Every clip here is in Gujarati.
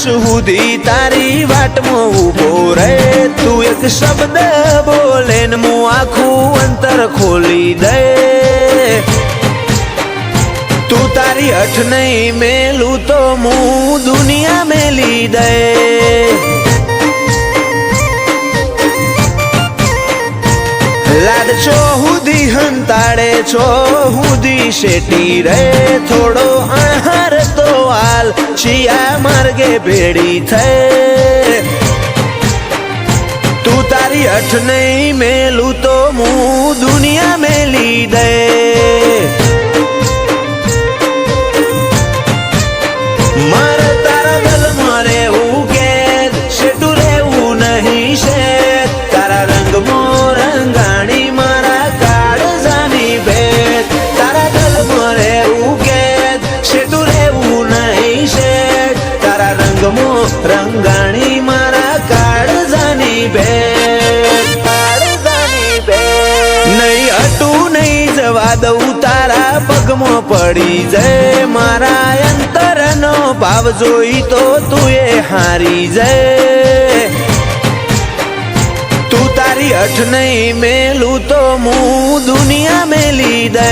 સુધી તારી વાટમાં ઊભો રહે તું એક શબ્દ બોલે ને હું આખું અંતર ખોલી દે તું તારી અઠ નહીં મેલું તો હું દુનિયા મેલી દે લાડ છો હુદી હંતાડે છો હુદી શેટી રે થોડો અણહાર તો હાલ છિયા માર્ગે ભેડી થઈ તું તારી અઠ નહીં મેલું તો હું દુનિયા મેલી દે મારે તારા ગલમાં રહેવું કે શેટું રહેવું નહીં છે તારા રંગમાં રંગાણી મારા કાળજાની ભેટ તારા ગલમાં રહેવું કે શેટું રહેવું નહીં છે તારા રંગમાં રંગાણી મારા કાળજાની ભેટ નહીં હટું નહીં જવા દઉં તારા પગમાં પડી જાય મારા અંતરનો ભાવ જોઈ તો તું એ હારી જાય તું તારી અઠ નહીં મેલું તો હું દુનિયા મેલી દે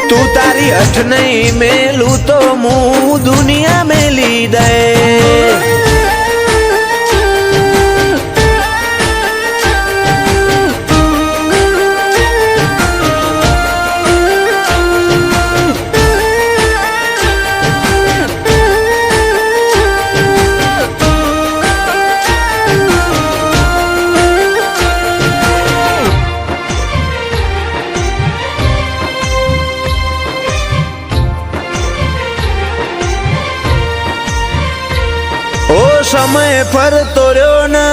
તું તારી અઠ નહીં મેલું તો હું દુનિયા મેલી દે સમય ફરતો રહ્યો ના